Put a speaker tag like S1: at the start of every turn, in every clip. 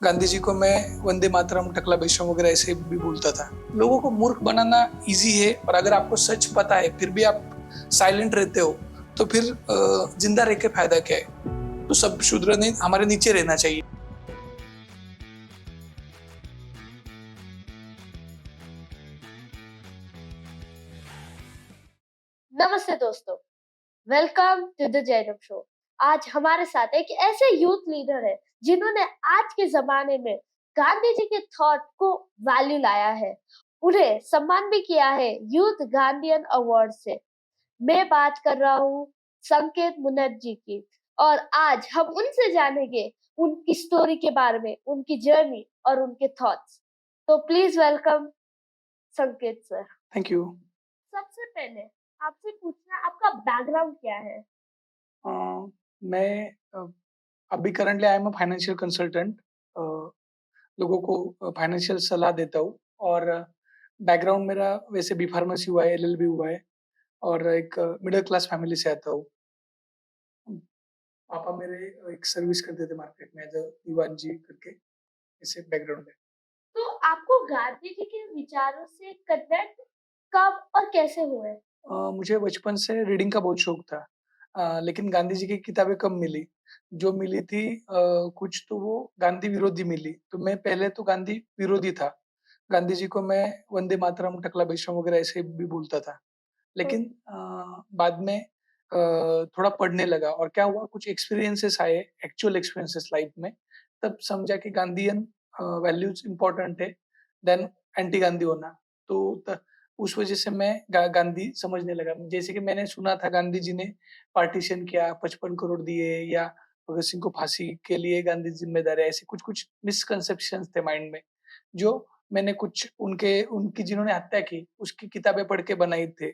S1: गांधी जी को मैं वंदे मातरम, टकला बेशम वगैरह ऐसे भी बोलता था। लोगों को मूर्ख बनाना ईज़ी है, और अगर आपको सच पता है फिर भी आप साइलेंट रहते हो, तो फिर ज़िंदा रह के फ़ायदा क्या है? तो सब शूद्र ने हमारे नीचे रहना चाहिए।
S2: नमस्ते दोस्तों, welcome to the Zainab show. आज हमारे साथ एक ऐसे यूथ लीडर है जिन्होंने आज के जमाने में गांधी जी के थॉट को वैल्यू लाया है। उन्हें सम्मान भी किया है यूथ गांधीयन अवार्ड से। मैं बात कर रहा हूँ संकेत मुनर्जी की, और आज हम उनसे जानेंगे उनकी स्टोरी के बारे में, उनकी जर्नी और उनके थॉट्स। तो प्लीज वेलकम संकेत सर।
S1: Thank you.
S2: सबसे पहले आपसे पूछना, आपका बैकग्राउंड क्या है?
S1: अ, मैं अभी currently I am a financial consultant. लोगों को फाइनेंशियल सलाह देता हूँ, और बैकग्राउंड मेरा वैसे बी फार्मेसी हुआ है, एलएलबी हुआ है, और एक मिडिल क्लास फैमिली से आता हूँ। पापा मेरे एक सर्विस करते थे मार्केट में एज़ अ दीवान जी करके, ऐसे बैकग्राउंड है।
S2: तो आपको गांधी जी के विचारों से कनेक्ट कब और कैसे हुए?
S1: मुझे बचपन से रीडिंग का बहुत शौक था। लेकिन गांधी जी की किताबें कम मिली। जो मिली थी कुछ तो वो गांधी विरोधी मिली। तो मैं पहले तो गांधी विरोधी था। गांधी जी को मैं वंदे मातरम, टकला बेशम वगैरह ऐसे भी बोलता था। लेकिन बाद में थोड़ा पढ़ने लगा, और क्या हुआ, कुछ एक्सपीरियंसेस आए, एक्चुअल एक्सपीरियंसेस लाइफ में, तब समझा कि गांधीयन वैल्यूज इम्पोर्टेंट है देन एंटी गांधी होना। तो उस वजह से मैं गांधी समझने लगा। जैसे कि मैंने सुना था गांधी जी ने पार्टीशन किया, 55 करोड़ दिए, या भगत सिंह को फांसी के लिए गांधी जिम्मेदार है, ऐसे कुछ कुछ मिसकंसेप्शन थे माइंड में, जो मैंने कुछ उनके उनकी जिन्होंने हत्या की उसकी किताबें पढ़ के बनाई थे।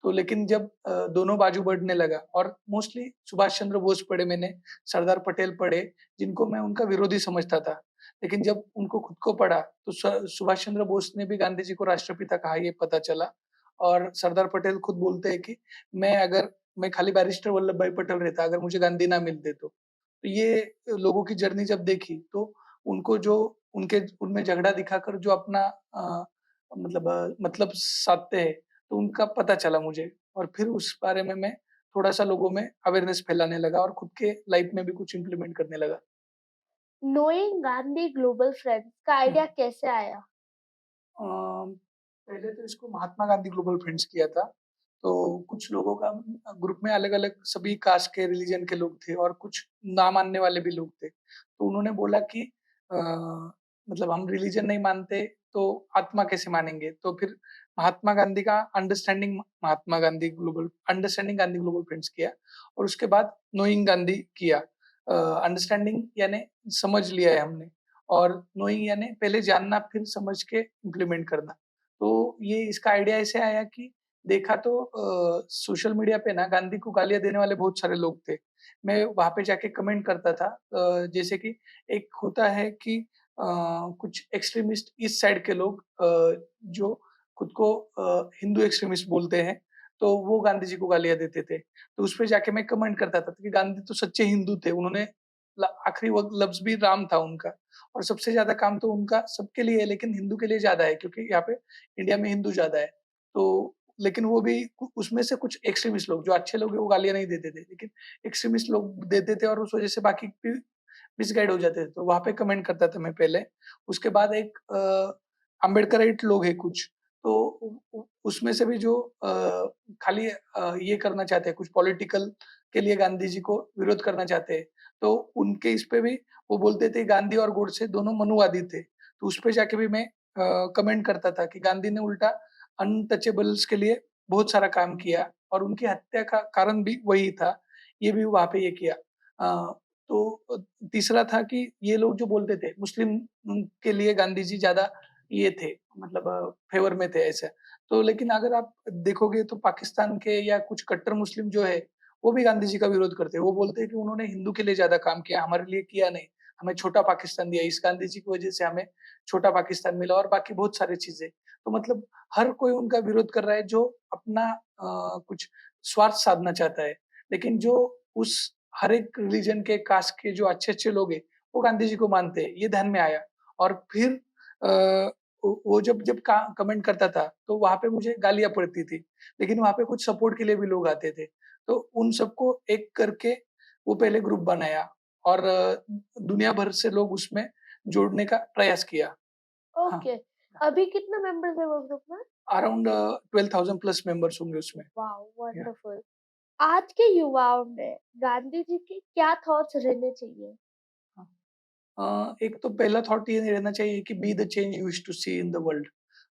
S1: तो लेकिन जब दोनों बाजू बढ़ने लगा, और मोस्टली सुभाष चंद्र बोस पढ़े मैंने, सरदार पटेल पढ़े, जिनको मैं उनका विरोधी समझता था। लेकिन जब उनको खुद को पढ़ा, तो सुभाष चंद्र बोस ने भी गांधी जी को राष्ट्रपिता कहा, ये पता चला। और सरदार पटेल खुद बोलते हैं कि मैं खाली बैरिस्टर वल्लभ भाई पटेल रहता अगर मुझे गांधी ना मिलते तो। तो ये लोगों की जर्नी जब देखी, तो उनको जो उनके उनमें झगड़ा दिखाकर जो अपना मतलब साधते हैं, तो उनका पता चला मुझे, और फिर उस बारे में मैं थोड़ा-सा लोगों में अवेयरनेस फैलाने लगा, और खुद के लाइफ में भी कुछ इम्प्लीमेंट करने लगा।
S2: नोइंग गांधी ग्लोबल फ्रेंड्स का
S1: हुँ।
S2: आइडिया कैसे आया?
S1: पहले तो इसको महात्मा गांधी ग्लोबल फ्रेंड्स किया था। तो कुछ लोगों का ग्रुप में अलग-अलग सभी कास्ट के, रिलीजन के लोग थे, और कुछ ना मानने वाले भी लोग थे। तो उन्होंने बोला कि मतलब हम रिलीजन नहीं मानते, तो आत्मा कैसे मानेंगे? तो फिर महात्मा गांधी का अंडरस्टैंडिंग गांधी ग्लोबल फ्रेंड्स किया, और उसके बाद नोइंग गांधी किया। अंडरस्टैंडिंग यानी समझ लिया है हमने, और नोइंग यानी पहले जानना फिर समझ के इम्प्लीमेंट करना। तो ये इसका आइडिया ऐसे आया कि देखा तो सोशल मीडिया पे ना गांधी को गालियाँ देने वाले बहुत सारे लोग थे। मैं वहाँ पे जाके कमेंट करता था, जैसे कि एक होता है कि कुछ एक्सट्रीमिस्ट इस साइड के लोग, जो खुद को हिंदू एक्सट्रीमिस्ट बोलते हैं, तो वो गांधी जी को गालियाँ देते थे। तो उसपे जाके मैं कमेंट करता था कि गांधी तो सच्चे हिंदू थे, उन्होंने आखिरी वक़्त लफ्ज़ भी राम था उनका, और सबसे ज़्यादा काम तो उनका सबके लिए है, लेकिन हिंदू के लिए ज़्यादा है, क्योंकि यहाँ पे इंडिया में हिंदू ज़्यादा है। तो लेकिन वो भी उसमें से कुछ एक्सट्रीमिस्ट लोग, जो अच्छे लोग हैं, वो गालियाँ नहीं देते थे, लेकिन एक्सट्रीमिस्ट लोग देते थे, और उस वज़ह से बाकी भी मिसगाइड हो जाते थे। तो वहाँ पे कमेंट करता था मैं पहले। उसके बाद एक अम्बेडकराइट लोग हैं कुछ, तो उ उसमें से भी जो खाली ये करना चाहते हैं, कुछ पॉलिटिकल के लिए गांधी जी को विरोध करना चाहते हैं, तो उनके इस पे भी वो बोलते थे गांधी और गोडसे दोनों मनुवादी थे। तो उस पे जाके भी मैं कमेंट करता था कि गांधी ने उल्टा अनटचेबल्स के लिए बहुत सारा काम किया, और उनकी हत्या का कारण भी वही था। ये भी वहाँ पे ये किया। तो तीसरा था कि ये लोग जो बोलते थे मुस्लिम के लिए गांधी जी ज़्यादा ये थे, मतलब फ़ेवर में थे ऐसा। तो लेकिन अगर आप देखोगे तो पाकिस्तान के या कुछ कट्टर मुस्लिम जो है, वो भी गांधी जी का विरोध करते हैं। वो बोलते हैं कि उन्होंने हिंदू के लिए ज़्यादा काम किया, हमारे लिए किया नहीं। हमें छोटा पाकिस्तान दिया, इस गांधी जी की वजह से हमें छोटा पाकिस्तान मिला, और बाकी बहुत सारी चीज़ें। तो मतलब हर कोई उनका विरोध कर रहा है, जो अपना कुछ स्वार्थ साधना चाहता है। लेकिन जो उस हर एक रिलीजन के, कास्ट के जो अच्छे-अच्छे लोग हैं, वो गांधी जी को मानते हैं, ये ध्यान में आया। और फिर अ, वो जब जब का कमेंट करता था, तो वहाँ पे मुझे गालियाँ पड़ती थी, लेकिन वहाँ पे कुछ सपोर्ट के लिए भी लोग आते थे। तो उन सबको एक करके वो पहले ग्रुप बनाया और दुनिया भर से लोग उसमें जोड़ने का प्रयास किया। हाँ,
S2: ओके। अभी कितने मेंबर्स हैं वो ग्रुप में?
S1: अराउंड 12,000 प्लस मेंबर्स होंगे उसमें।
S2: वाओ!
S1: या
S2: वंडरफुल। आज के युवाओं में गांधी जी के क्या थॉट्स रहने चाहिए?
S1: हाँ। एक तो पहला थॉट ये नहीं रहना चाहिए कि be the change you wish to see in the world.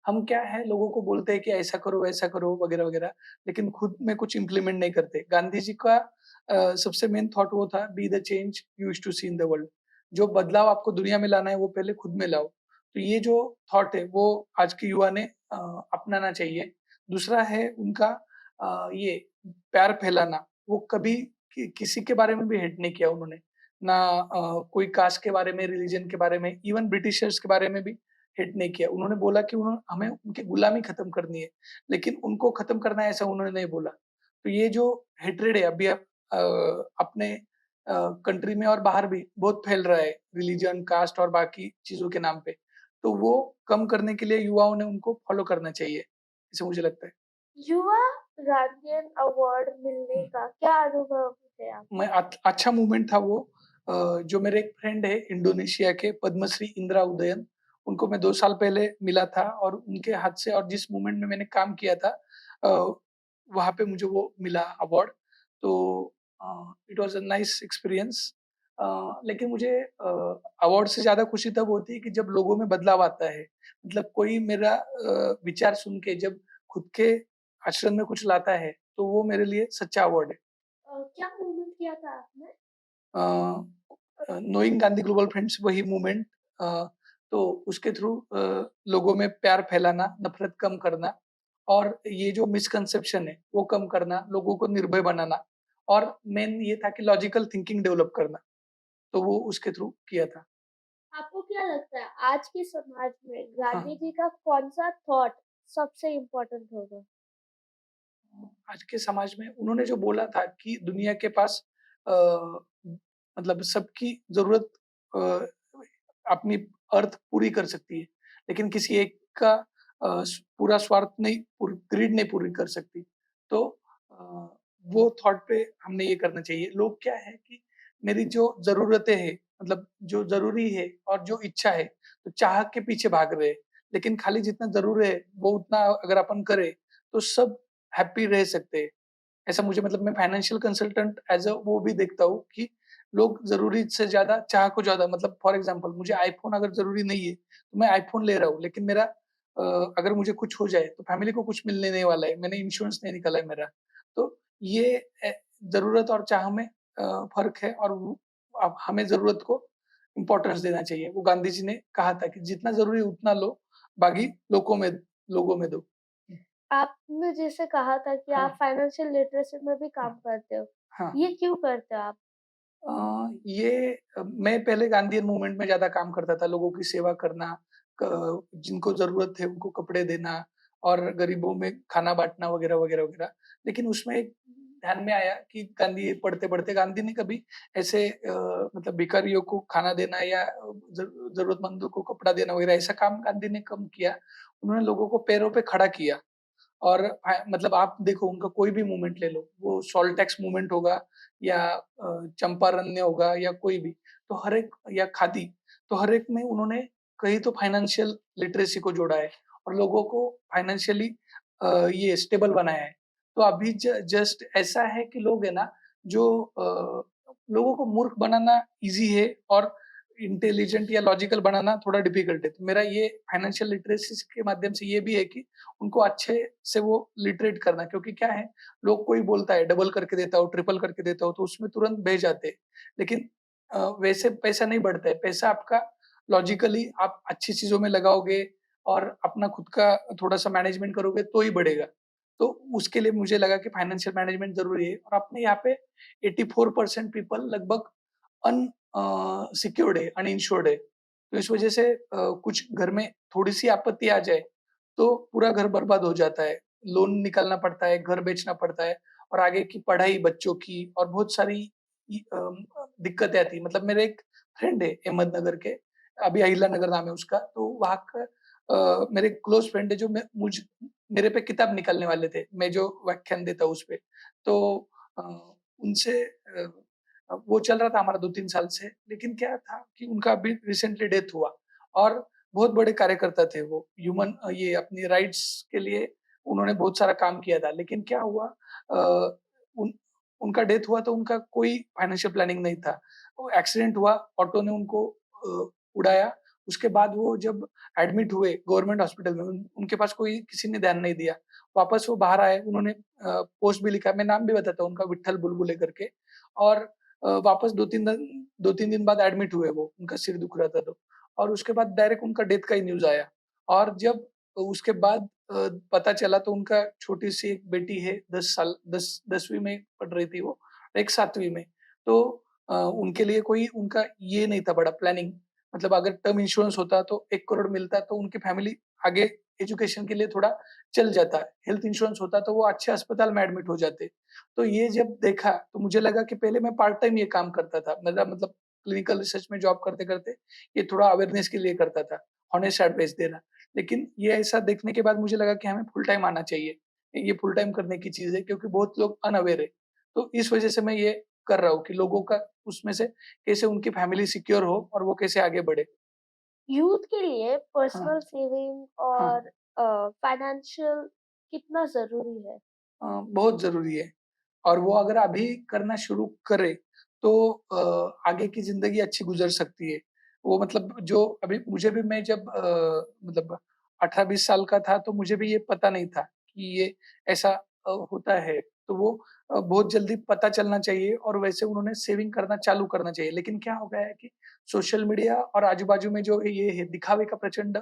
S1: हम क्या है लोगों को बोलते हैं कि ऐसा करो, वैसा करो वगैरह-वगैरह, लेकिन खुद में कुछ इम्प्लीमेंट नहीं करते। गांधी जी का सबसे मेन थॉट वो था be the change you wish to see in the world. जो बदलाव आपको दुनिया में लाना है वो पहले खुद में लाओ। तो ये जो थॉट है वो आज के युवा ने अपनाना चाहिए। दूसरा है उनका ये प्यार फैलाना। वो कभी किसी के बारे में भी हेट नहीं किया उन्होंने। ना कोई कास्ट के बारे में, रिलिजन के बारे में, इवन ब्रिटिशर्स के बारे में भी हिट नहीं किया। उन्होंने बोला कि हमें उनकी गुलामी खत्म करनी है, लेकिन उनको खत्म करना है ऐसा उन्होंने नहीं बोला। तो ये जो हेट्रेड है अभी अ, अपने कंट्री में और बाहर भी बहुत फैल रहा है रिलिजन, कास्ट और बाकी चीज़ों के नाम पे। तो वो कम करने के लिए युवाओं ने उनको फॉलो करना चाहिए, ऐसा मुझे लगता है।
S2: युवा गांधीयन अवार्ड मिलने
S1: हुँ।
S2: का क्या अनुभव है
S1: मैं
S2: आपका?
S1: अच्छा मूवमेंट था वो। जो मेरे एक फ्रेंड है इंडोनेशिया के पद्मश्री इंदिरा उदयन, उनको मैं 2 साल पहले मिला था और उनके हाथ से और जिस मूवमेंट में मैंने काम किया था अ, वहाँ पे मुझे वो मिला अवार्ड। तो it was a nice experience. लेकिन मुझे अवार्ड से ज़्यादा खुशी तब होती है कि जब लोगों में बदलाव आता है। मतलब कोई मेरा विचार सुन के जब खुद के आचरण में कुछ लाता है, तो वो मेरे लिए सच्चा अवार्ड है।
S2: क्या मूवमेंट किया था आपने?
S1: अ नोइंग गांधी ग्लोबल फ्रेंड्स वही मूवमेंट। अ, तो उसके थ्रू लोगों में प्यार फैलाना, नफ़रत कम करना और ये जो मिसकंसेप्शन है, वो कम करना, लोगों को निर्भय बनाना और मेन ये था कि लॉजिकल थिंकिंग डेवलप करना, तो वो उसके थ्रू किया था।
S2: आपको क्या लगता है आज के समाज में
S1: हाँ,
S2: गांधी जी का कौन-सा थॉट सबसे इम्पोर्टेंट होगा?
S1: आज के समाज में उन्होंने जो बोला था कि दुनिया के पास अ, मतलब सबकी ज़रूरत अ, अपनी अर्थ पूरी कर सकती है, लेकिन किसी एक का पूरा स्वार्थ नहीं ग्रीड नहीं पूरी कर सकती। तो अ, वो थॉट पे हमने ये करना चाहिए। लोग क्या है कि मेरी जो ज़रूरतें हैं, मतलब जो ज़रूरी है और जो इच्छा है, तो चाह के पीछे भाग रहे हैं। लेकिन खाली जितना ज़रूर है, वो उतना अगर अपन करें, तो सब हैप्पी रह सकते हैं। ऐसा मुझे मतलब मैं फाइनेंशियल कंसल्टेंट एज़ वो भी देखता हूँ कि लोग ज़रूरी से ज़्यादा चाह को ज़्यादा मतलब फॉर एग्ज़ाम्पल मुझे आईफ़ोन अगर ज़रूरी नहीं है, तो मैं आईफ़ोन ले रहा हूँ, लेकिन मेरा अगर मुझे कुछ हो जाए, तो फैमिली को कुछ मिलने नहीं वाला है, मैंने इंश्योरेंस नहीं निकाला है मेरा। तो ये ज़रूरत और चाह में फ़र्क है और वो अब हमें ज़रूरत को इम्पोर्टेंस देना चाहिए। वो गांधी जी ने कहा था कि जितना ज़रूरी है उतना लो, बाकी लोगों में दो।
S2: आपने जैसे कहा था कि
S1: हाँ,
S2: आप फाइनेंशियल लिटरेसी में भी
S1: हाँ,
S2: काम करते हो।
S1: हाँ।
S2: ये क्यों करते हो आप?
S1: मैं पहले गांधीयन मूवमेंट में ज़्यादा काम करता था, लोगों की सेवा करना, जिनको ज़रूरत है उनको कपड़े देना और गरीबों में खाना बाँटना वगैरह। लेकिन उसमें एक ध्यान में आया कि गांधी पढ़ते-पढ़ते गांधी ने कभी ऐसे मतलब भिखारियों को खाना देना या ज़रूरतमंदों को कपड़ा देना वगैरह ऐसा काम गांधी ने कम किया। उन्होंने लोगों को पैरों पे खड़ा किया। और मतलब आप देखो उनका कोई भी मूवमेंट ले लो, वो सॉल्ट टैक्स मूवमेंट होगा या चंपारण्य होगा या कोई भी, तो हर एक या खादी, तो हर एक में उन्होंने कहीं तो फाइनेंशियल लिटरेसी को जोड़ा है और लोगों को फाइनेंशियली ये स्टेबल बनाया है। तो अभी जस्ट ऐसा है कि लोग है ना जो लोगों को मूर्ख बनाना ईज़ी है और इंटेलिजेंट या लॉजिकल बनाना थोड़ा डिफिकल्ट है। तो मेरा ये फाइनेंशियल लिटरेसी के माध्यम से ये भी है कि उनको अच्छे से वो लिटरेट करना क्योंकि क्या है, लोग कोई बोलता है डबल करके देता हूँ, ट्रिपल करके देता हूँ, तो उसमें तुरंत बह जाते हैं। लेकिन वैसे पैसा नहीं बढ़ता है, पैसा आपका लॉजिकली आप अच्छी चीज़ों में लगाओगे और अपना खुद का थोड़ा-सा मैनेजमेंट करोगे तो ही बढ़ेगा। तो उसके लिए मुझे लगा कि फाइनेंशियल मैनेजमेंट ज़रूरी है और अपने यहाँ पे 84% पीपल लगभग अन सिक्योर्ड है, अनइंश्योर्ड है। तो इस वजह से कुछ घर में थोड़ी-सी आपत्ति आ जाए, तो पूरा घर बर्बाद हो जाता है। लोन निकालना पड़ता है, घर बेचना पड़ता है और आगे की पढ़ाई बच्चों की और बहुत सारी दिक्कतें आती हैं। मतलब मेरे एक फ्रेंड है अहमदनगर के, अभी अहिल्या नगर नाम है उसका, तो वहाँ का मेरे क्लोज़ फ्रेंड है जो मेरे पे किताब निकालने वाले थे, मैं जो व्याख्यान देता हूँ उस पे। तो अ, उनसे वो चल रहा था हमारा 2-3 साल से, लेकिन क्या था कि उनका अभी रिसेंटली डेथ हुआ और बहुत बड़े कार्यकर्ता थे वो, ये अपनी राइट्स के लिए उन्होंने बहुत सारा काम किया था। लेकिन क्या हुआ अ, उन उनका डेथ हुआ तो उनका कोई फाइनेंशियल प्लानिंग नहीं था। वो एक्सीडेंट हुआ, ऑटो ने उनको उड़ाया, उसके बाद वो जब एडमिट हुए गवर्नमेंट हॉस्पिटल में, उनके पास कोई किसी ने ध्यान नहीं दिया। वापस वो बाहर आए, उन्होंने पोस्ट भी लिखा, मैं नाम भी बताता हूँ उनका, विट्ठल बुलबुले करके। और वापस 2-3 दिन बाद एडमिट हुए वो, उनका सिर दुख रहा था तो। और उसके बाद डायरेक्ट उनका डेथ का ही न्यूज़ आया और जब उसके बाद पता चला तो उनका छोटी-सी एक बेटी है, 10 साल 10वीं में पढ़ रही थी वो, एक 7वीं में। तो उनके लिए कोई उनका ये नहीं था बड़ा प्लानिंग, मतलब अगर टर्म इंश्योरेंस होता तो 1 करोड़ मिलता तो उनकी फैमिली आगे एजुकेशन के लिए थोड़ा चल जाता। हेल्थ इंश्योरेंस होता तो वो अच्छे अस्पताल में एडमिट हो जाते। तो ये जब देखा तो मुझे लगा कि पहले मैं पार्ट टाइम ये काम करता था। मेरा मतलब क्लिनिकल रिसर्च में जॉब करते-करते ये थोड़ा अवेयरनेस के लिए करता था, हॉनेस्ट एडवाइस देना। लेकिन ये ऐसा देखने के बाद मुझे लगा कि हमें फुल टाइम आना चाहिए। ये फुल टाइम करने की चीज़ है क्योंकि बहुत लोग अनअवेयर है। तो इस वजह से मैं ये कर रहा हूँ कि लोगों का उसमें से कैसे उनकी फैमिली सिक्योर हो और वो कैसे आगे बढ़े।
S2: यूथ के लिए
S1: हाँ,
S2: पर्सनल सेविंग
S1: हाँ।
S2: और फाइनेंशियल कितना ज़रूरी है?
S1: बहुत ज़रूरी है और वो अगर अभी करना शुरू करे तो आगे की ज़िंदगी अच्छी गुज़र सकती है। वो मतलब जो अभी मुझे भी मैं जब मतलब 18-20 साल का था तो मुझे भी ये पता नहीं था कि ये ऐसा होता है। तो वो बहुत जल्दी पता चलना चाहिए और वैसे उन्होंने सेविंग करना चालू करना चाहिए। लेकिन क्या हो गया है कि सोशल मीडिया और आजू-बाजू में जो ये है दिखावे का प्रचंड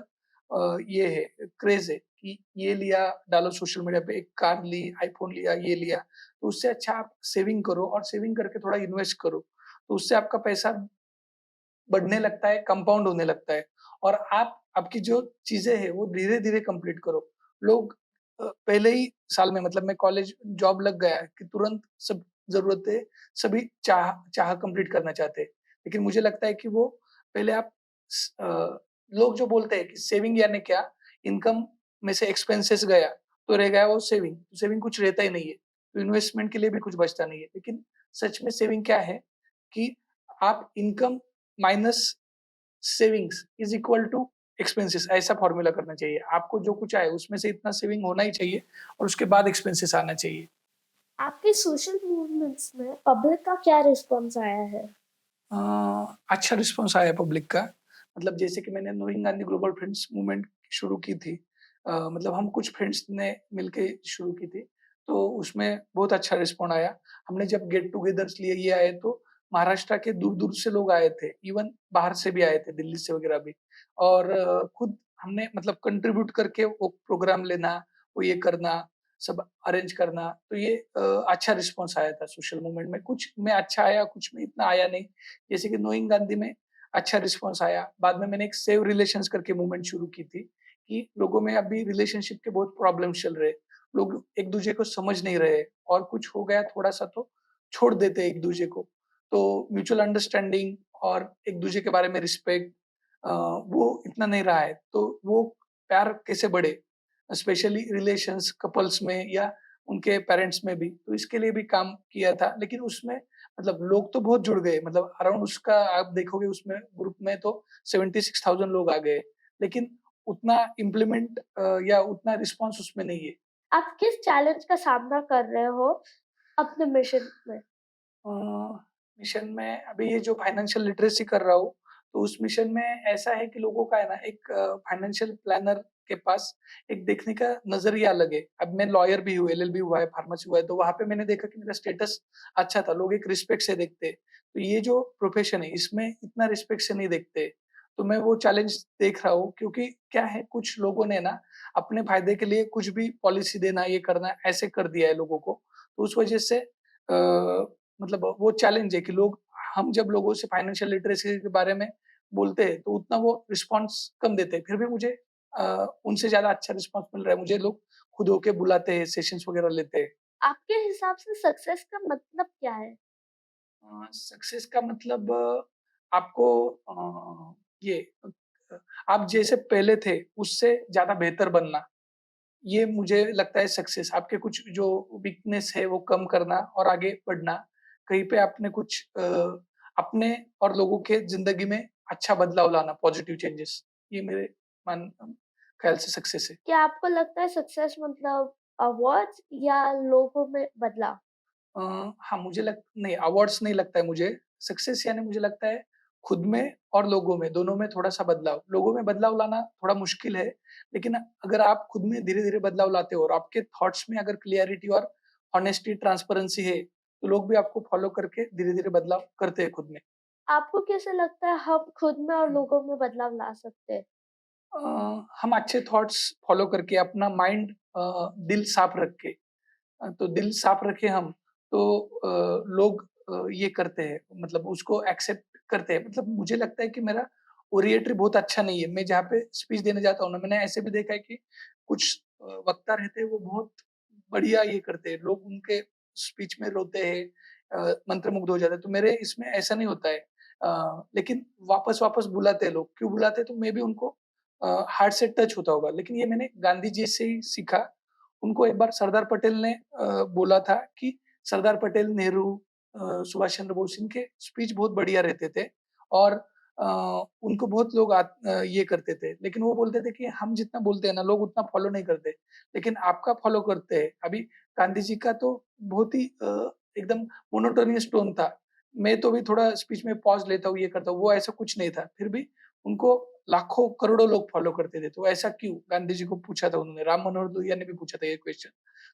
S1: ये है क्रेज़ है कि ये लिया, डालो सोशल मीडिया पे, एक कार ली, आईफ़ोन लिया, ये लिया। तो उससे अच्छा आप सेविंग करो और सेविंग करके थोड़ा इन्वेस्ट करो। तो उससे आपका पैसा बढ़ने लगता है, कंपाउंड होने लगता है और आप आपकी जो चीज़ें हैं वो धीरे-धीरे कंप्लीट करो। लोग पहले ही साल में मतलब मैं कॉलेज जॉब लग गया कि तुरंत सब ज़रूरतें सभी चाह चाह कंप्लीट करना चाहते हैं। लेकिन मुझे लगता है कि वो पहले आप लोग जो बोलते हैं कि सेविंग यानी क्या? इनकम में से एक्सपेंसेस गया, तो रह गया वो सेविंग। सेविंग कुछ रहता ही नहीं है, तो इन्वेस्टमेंट के लिए भी कुछ बचता नहीं है। लेकिन सच में सेविंग क्या है कि आप income minus savings is equal to expenses ऐसा फ़ॉर्मूला करना चाहिए। आपको जो कुछ आए उसमें से इतना सेविंग होना ही चाहिए और उसके बाद एक्सपेंसेस आना चाहिए।
S2: आपके सोशल मूवमेंट्स में पब्लिक का क्या रिस्पॉन्स आया है?
S1: अ, अच्छा रिस्पॉन्स आया पब्लिक का। मतलब जैसे कि मैंने knowing Gandhi global friends movement शुरू की थी। मतलब हम कुछ फ्रेंड्स ने मिलके शुरू की थी, तो उसमें बहुत अच्छा रिस्पॉन्ड आया। हमने जब गेट टुगेदर्स लिए ये आए तो महाराष्ट्र के दूर-दूर से लोग आए थे, इवन बाहर से भी आए थे, दिल्ली से वगैरह भी। और खुद हमने मतलब कंट्रीब्यूट करके वो प्रोग्राम लेना, वो ये करना, सब अरेंज करना, तो ये अच्छा रिस्पॉन्स आया था सोशल मूवमेंट में। कुछ में अच्छा आया, कुछ में इतना आया नहीं। जैसे कि नोइंग गांधी में अच्छा रिस्पॉन्स आया। बाद में मैंने एक सेव रिलेशंस करके मूवमेंट शुरू की थी, कि लोगों में अभी रिलेशनशिप के बहुत प्रॉब्लम्स चल रहे हैं। लोग एक-दूसरे को समझ नहीं रहे और कुछ हो गया थोड़ा-सा तो छोड़ देते हैं एक-दूसरे को। तो म्यूचुअल अंडरस्टैंडिंग और एक-दूसरे के बारे में रिस्पेक्ट वो इतना नहीं रहा है। तो वो प्यार कैसे बढ़े? स्पेशली रिलेशंस, कपल्स में या उनके पेरेंट्स में भी। तो इसके लिए भी काम किया था। लेकिन उसमें मतलब लोग तो बहुत जुड़ गए, मतलब अराउंड उसका आप देखोगे उसमें ग्रुप में तो 76,000 लोग आ गए। लेकिन उतना इम्प्लीमेंट या उतना रिस्पॉन्स उसमें नहीं है।
S2: आप किस चैलेंज का सामना कर रहे हो अपने मिशन में?
S1: अ, मिशन में अभी ये जो फाइनेंशियल लिटरेसी कर रहा हूँ, तो उस मिशन में ऐसा है कि लोगों का है ना एक फाइनेंशियल प्लानर के पास एक देखने का नज़रिया अलग है। अब मैं लॉयर भी हूँ, एलएलबी हुआ है, फार्मेसी हुआ है, तो वहाँ पे मैंने देखा कि मेरा स्टेटस अच्छा था, लोग एक रिस्पेक्ट से देखते हैं। तो ये जो प्रोफ़ेशन है, इसमें इतना रिस्पेक्ट से नहीं देखते। तो मैं वो चैलेंज देख रहा हूँ क्योंकि क्या है, कुछ लोगों ने ना अपने फ़ायदे के लिए कुछ भी पॉलिसी देना, ये करना, ऐसे कर दिया है लोगों को। तो उस वजह से मतलब वो चैलेंज है कि लोग हम जब लोगों से फाइनेंशियल लिटरेसी के बारे में बोलते हैं, तो उतना वो रिस्पॉन्स कम देते हैं। फिर भी मुझे उनसे ज़्यादा अच्छा रिस्पॉन्स मिल रहा है। मुझे लोग खुद होके बुलाते हैं, सेशंस वगैरह लेते हैं।
S2: आपके हिसाब से सक्सेस का मतलब क्या है?
S1: सक्सेस का मतलब आपको ये आप जैसे पहले थे उससे ज़्यादा बेहतर बनना, ये मुझे लगता है सक्सेस। आपके कुछ जो वीकनेस है वो कम करना और आगे बढ़ना। कहीं पे आपने कुछ अपने और लोगों के ज़िंदगी में अच्छा बदलाव लाना, पॉजिटिव चेंजेस। ये मेरे मान ख़्याल से सक्सेस है।
S2: क्या आपको लगता है सक्सेस मतलब अवार्ड्स या लोगों में बदलाव?
S1: अ, हाँ, मुझे लग नहीं अवार्ड्स नहीं लगता है मुझे। सक्सेस यानी मुझे लगता है खुद में और लोगों में, दोनों में थोड़ा-सा बदलाव। लोगों में बदलाव लाना थोड़ा मुश्किल है, लेकिन अगर आप खुद में धीरे-धीरे बदलाव लाते हो और आपके थॉट्स में अगर क्लैरिटी और हॉनेस्टी, ट्रांसपेरेंसी है, तो लोग भी आपको फॉलो करके धीरे-धीरे बदलाव करते हैं खुद में।
S2: आपको कैसे लगता है हम खुद में और लोगों में बदलाव ला सकते हैं?
S1: अ, हम अच्छे थॉट्स फॉलो करके अपना माइंड दिल साफ रख के तो दिल साफ रखें हम तो लोग ये करते हैं मतलब उसको एक्सेप्ट करते हैं। मतलब मुझे लगता है कि मेरा ओरिएटरी बहुत अच्छा नहीं है। मैं जहाँ पे स्पीच देने जाता हूँ ना, मैंने ऐसे भी देखा है कि कुछ वक्ता रहते हैं वो बहुत बढ़िया ये करते हैं। लोग उनके स्पीच में रोते हैं मंत्रमुग्ध हो जाते हैं। तो मेरे इसमें ऐसा नहीं होता है। लेकिन वापस-वापस बुलाते हैं लोग। क्यों बुलाते हैं? तो मेबी उनको हार्ट से टच होता होगा। लेकिन ये मैंने गांधी जी से ही सीखा। उनको एक बार सरदार पटेल ने बोला था कि सरदार पटेल, नेहरू सुभाष चंद्र बोस इनके स्पीच बहुत बढ़िया रहते थे और अ, उनको बहुत लोग ये करते थे। लेकिन वो बोलते थे कि हम जितना बोलते हैं ना, लोग उतना फॉलो नहीं करते। लेकिन आपका फॉलो करते हैं। अभी गांधी जी का तो बहुत ही एकदम मोनोटोनियस टोन था। मैं तो भी थोड़ा स्पीच में पॉज़ लेता हूँ, ये करता हूँ, वो ऐसा कुछ नहीं था। फिर भी उनको लाखों, करोड़ों लोग फॉलो करते थे, तो ऐसा क्यों? गांधी जी को पूछा था उन्होंने, राम मनोहर लोहिया ने भी पूछा था ये क्वेश्चन।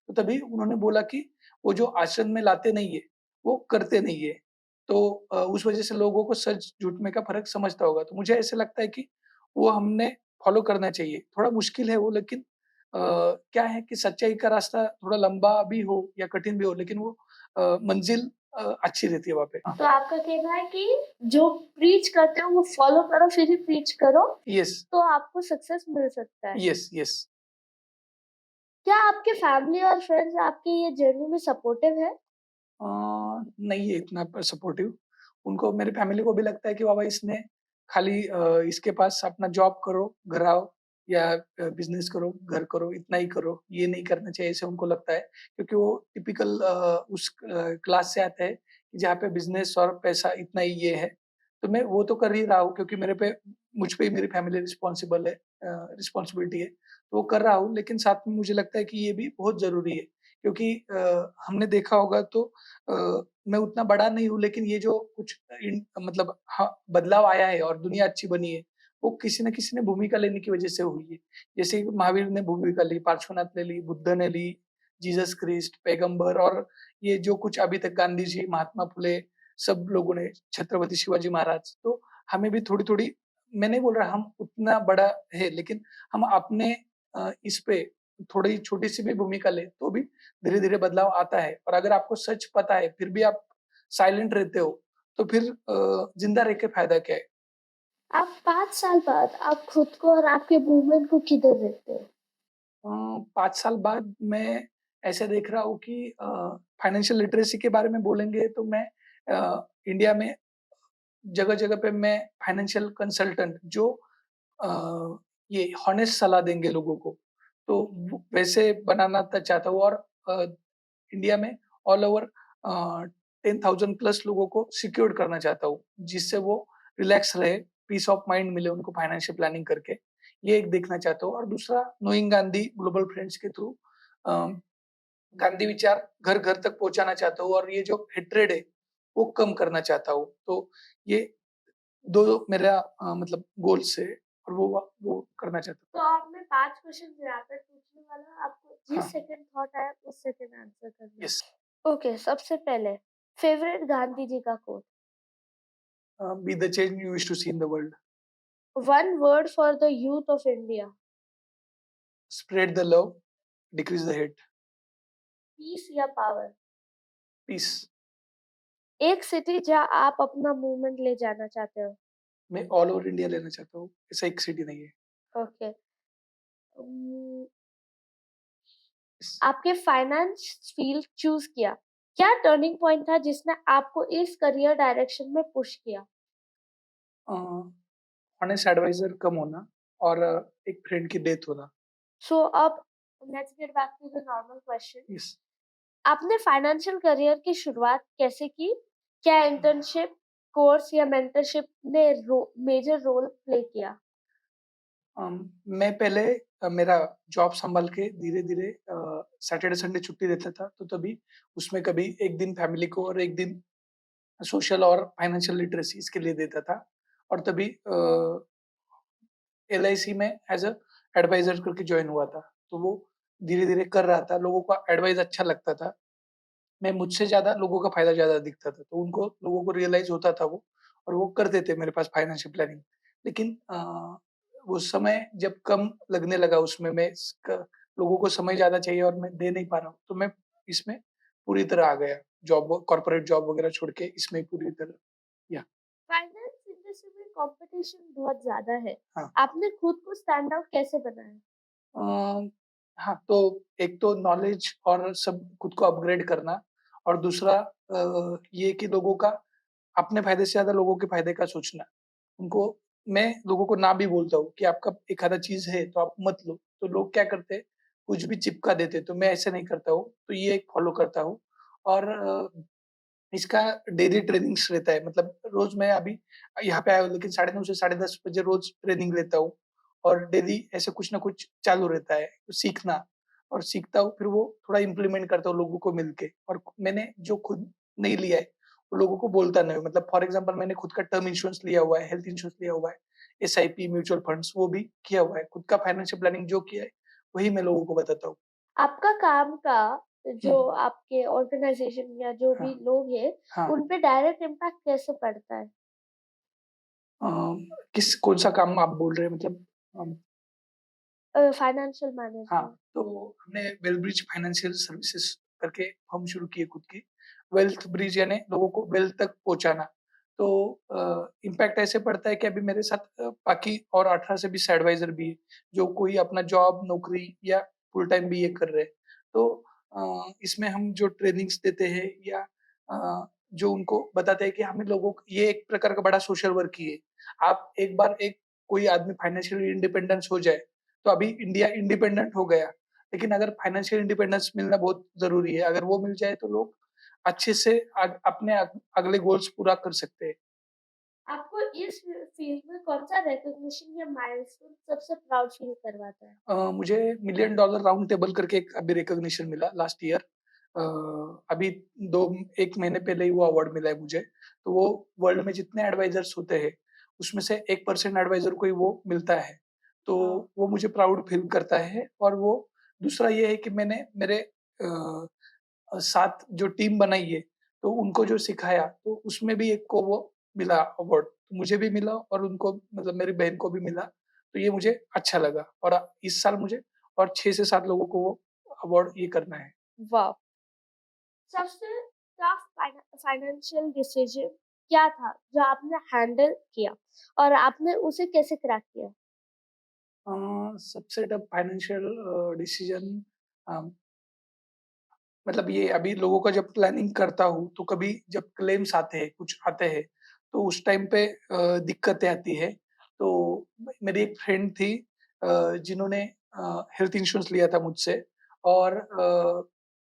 S1: तो तभी उन्होंने बोला कि वो जो आचरण में लाते नहीं है, वो करते नहीं है। तो उस वजह से लोगों को सच झूठ में का फ़र्क समझता होगा। तो मुझे ऐसा लगता है कि वो हमने फॉलो करना चाहिए। थोड़ा मुश्किल है वो लेकिन क्या है कि सच्चाई का रास्ता थोड़ा लंबा भी हो या कठिन भी हो लेकिन वो मंज़िल अच्छी रहती है वहाँ पे। हाँ,
S2: तो आपका कहना है कि जो प्रीच करते हो वो फॉलो करो फिर ही प्रीच करो,
S1: यस,
S2: तो आपको सक्सेस मिल सकता है।
S1: Yes, yes.
S2: क्या आपके फैमिली और फ्रेंड्स आपकी ये जर्नी में सपोर्टिव है?
S1: अ, नहीं है इतना सपोर्टिव। उनको मेरी फैमिली को भी लगता है कि बाबा इसने खाली इसके पास अपना जॉब करो, घर आओ या बिज़नेस करो, घर करो, इतना ही करो, ये नहीं करना चाहिए ऐसे उनको लगता है। क्योंकि वो टिपिकल उस क्लास से आते हैं कि जहाँ पे बिज़नेस और पैसा इतना ही ये है। तो मैं वो तो कर ही रहा हूँ क्योंकि मुझ पे ही मेरी फैमिली रिस्पॉन्सिबल है रिस्पॉन्सिबिलिटी है। तो वो कर रहा हूँ लेकिन साथ में मुझे लगता है कि ये भी बहुत ज़रूरी है। क्योंकि हमने देखा होगा तो मैं उतना बड़ा नहीं हूँ लेकिन ये जो कुछ मतलब हाँ, बदलाव आया है और दुनिया अच्छी बनी है, वो किसी न किसी ने भूमिका लेने की वजह से हुई है। जैसे कि महावीर ने भूमिका ली, पार्श्वनाथ ने ली, बुद्ध ने ली, जीसस क्राइस्ट, पैगंबर और ये जो कुछ अभी तक गांधी जी, महात्मा फुले, सब लोगों ने, छत्रपति शिवाजी महाराज, तो हमें भी थोड़ी-थोड़ी मैं नहीं बोल रहा हम उतना बड़ा है, लेकिन हम अपने इस पे थोड़ी छोटी-सी भी भूमिका लें, तो भी धीरे-धीरे बदलाव आता है और अगर आपको सच पता है, फिर भी आप साइलेंट रहते हो, तो फिर ज़िंदा रह के फ़ायदा क्या है?
S2: आप 5 साल बाद आप खुद को और आपके मूवमेंट को किधर देखते हो?
S1: 5 साल बाद मैं ऐसे देख रहा हूँ कि फाइनेंशियल लिटरेसी के बारे में बोलेंगे तो मैं इंडिया में जगह-जगह पे मैं फाइनेंशियल कंसल्टेंट जो अ, ये हॉनेस्ट सलाह देंगे लोगों को, तो वो वैसे बनाना चाहता हूँ और अ, इंडिया में ऑल ओवर 10,000 प्लस लोगों को सिक्योर्ड करना चाहता हूँ, जिससे वो रिलैक्स रहे, पीस ऑफ माइंड मिले उनको फाइनेंशियल प्लानिंग करके। ये एक देखना चाहता हूँ और दूसरा नोइंग गांधी ग्लोबल फ्रेंड्स के थ्रू अ, गांधी विचार घर-घर तक पहुँचाना चाहता हूँ और ये जो हेट्रेड है, वो कम करना चाहता हूँ। तो ये 2 मेरा मतलब गोल्स है और वो करना चाहता हूँ।
S2: तो आपने 5 क्वेश्चन रैपिड पूछने वाला, आपको जिस
S1: हाँ,
S2: सेकंड थॉट आया उस सेकंड आंसर करना है।
S1: यस।
S2: ओके, सबसे पहले फेवरेट गांधी जी का quote.
S1: Be the change you wish to see in the world,
S2: one word for the youth of India.
S1: Spread the love, decrease the hate,
S2: peace या power?
S1: Peace.
S2: एक city जहाँ आप अपना movement ले जाना चाहते हो।
S1: मैं ऑल ओवर इंडिया लेना चाहता हूँ, ऐसा एक सिटी नहीं है।
S2: ओके। उम्म,
S1: यस।
S2: आपके फाइनेंस फील्ड चूज़ किया। क्या टर्निंग पॉइंट था जिसने आपको इस करियर डायरेक्शन में पुश किया?
S1: अ, ऑनेस्ट एडवाइज़र कम होना और एक फ्रेंड की डेथ होना।
S2: सो अब let's get back to the normal question.
S1: Yes.
S2: आपने फाइनेंशियल करियर की शुरुआत कैसे की? क्या इंटर्नशिप, कोर्स या मेंटरशिप ने मेजर रोल प्ले किया?
S1: मैं पहले मेरा जॉब सँभाल के धीरे-धीरे सैटरडे संडे छुट्टी रहता था, तो तभी उसमें कभी 1 दिन फैमिली को और 1 दिन सोशल और फाइनेंशियल लिटरेसी इसके लिए देता था और तभी एलआईसी में एज़ अ एडवाइज़र करके जॉइन हुआ था। तो वो धीरे-धीरे कर रहा था, लोगों का एडवाइस अच्छा लगता था। मैं मुझसे ज़्यादा लोगों का फ़ायदा ज़्यादा दिखता था, तो उनको लोगों को रियलाइज़ होता था वो और वो करते थे मेरे पास फाइनेंशियल प्लानिंग। लेकिन वो समय जब कम लगने लगा उसमें मैं इसका लोगों को समय ज़्यादा चाहिए और मैं दे नहीं पा रहा हूँ, तो मैं इसमें पूरी तरह आ गया। जॉब कॉर्पोरेट जॉब वगैरह छोड़ के इसमें पूरी तरह या
S2: फाइनेंस इंडस्ट्री में कंपटीशन बहुत ज़्यादा है।
S1: हाँ।
S2: आपने खुद को स्टैंड आउट कैसे बनाया?
S1: अ, हाँ, तो एक तो नॉलेज और सब खुद को अपग्रेड करना और दूसरा ये कि लोगों का अपने फ़ायदे से ज़्यादा लोगों के फ़ायदे का सोचना। उनको मैं लोगों को ना भी बोलता हूँ कि आपका एक आधा चीज़ है तो आप मत लो। तो लोग क्या करते हैं, कुछ भी चिपका देते हैं, तो मैं ऐसे नहीं करता हूँ। तो ये एक फ़ॉलो करता हूँ और इसका डेली ट्रेनिंग्स रहता है मतलब रोज़ मैं अभी यहाँ पे आया हूँ लेकिन 9:30 से 10:30 बजे रोज़ ट्रेनिंग लेता हूँ और डेली ऐसे कुछ ना कुछ चालू रहता है, सीखना और सीखता हूँ फिर वो थोड़ा इम्प्लीमेंट करता हूँ लोगों को मिलके और मैंने जो खुद नहीं लिया है, वो लोगों को बोलता नहीं हूँ। मतलब फॉर एग्ज़ाम्पल मैंने खुद का टर्म इंश्योरेंस लिया हुआ है, हेल्थ इंश्योरेंस लिया हुआ है, एसआईपी, म्यूचुअल फंड्स वो भी किया हुआ है। खुद का फाइनेंशियल प्लानिंग जो किया है, वही मैं लोगों को बताता हूँ।
S2: आपका काम का
S1: हुँ,
S2: जो आपके ऑर्गनाइज़ेशन या जो
S1: हाँ,
S2: भी लोग हैं,
S1: हाँ।
S2: उन पे डायरेक्ट इम्पैक्ट कैसे पड़ता है?
S1: अ, किस कौन-सा काम आप बोल रहे हैं मतलब?
S2: फाइनेंशियल
S1: हाँ,
S2: मैनेजमेंट।
S1: तो हमने वेलब्रिज फाइनेंशियल सर्विसेज़ करके फर्म शुरू की है खुद की। वेल्थ ब्रिज यानी लोगों को वेल्थ तक पहुँचाना। तो इम्पैक्ट ऐसे पड़ता है कि अभी मेरे साथ बाकी और 18 से 20 एडवाइज़र भी हैं, जो कोई अपना जॉब, नौकरी या फुल टाइम भी ये कर रहे हैं। तो इसमें हम जो ट्रेनिंग्स देते हैं या जो उनको बताते हैं कि हमें लोगों को ये एक प्रकार का बड़ा सोशल वर्क ही है। आप एक बार एक कोई आदमी फाइनेंशियली इंडिपेंडेंस हो जाए, तो अभी इंडिया इंडिपेंडेंट हो गया, लेकिन अगर फाइनेंशियल इंडिपेंडेंस मिलना बहुत ज़रूरी है। अगर वो मिल जाए तो लोग अच्छे से अपने अगले गोल्स पूरा कर सकते हैं।
S2: आपको इस फील्ड में कौन-सा रिकॉग्निशन या माइलस्टोन सबसे प्राउड फील करवाता है?
S1: मुझे मिलियन डॉलर राउंड टेबल करके एक अभी रिकॉग्निशन मिला लास्ट ईयर। अ, अभी 2 1 महीने पहले ही वो अवार्ड मिला है मुझे। तो वो वर्ल्ड में जितने एडवाइज़र्स होते हैं, उसमें से 1% एडवाइज़र को ही वो मिलता है। तो
S2: वाह!
S1: वो मुझे प्राउड फ़ील करता है और वो दूसरा ये है कि मैंने मेरे अ साथ जो टीम बनाई है, तो उनको जो सिखाया, तो उसमें भी एक को वो मिला अवार्ड। तो मुझे भी मिला और उनको मतलब मेरी बहन को भी मिला, तो ये मुझे अच्छा लगा और इस साल मुझे और 6 से 7 लोगों को वो अवार्ड ये करना है।
S2: वाह! सबसे टफ फाइनेंशियल डिसीजन क्या था जो आपने हैंडल किया और आपने उसे कैसे क्रैक किया?
S1: अ, सबसे टफ फाइनेंशियल डिसीज़न अ, मतलब ये अभी लोगों का जब प्लानिंग करता हूँ, तो कभी जब क्लेम्स आते हैं, कुछ आते हैं, तो उस टाइम पे दिक्कतें आती हैं। तो मेरी एक फ्रेंड थी जिन्होंने हेल्थ इंश्योरेंस लिया था मुझसे और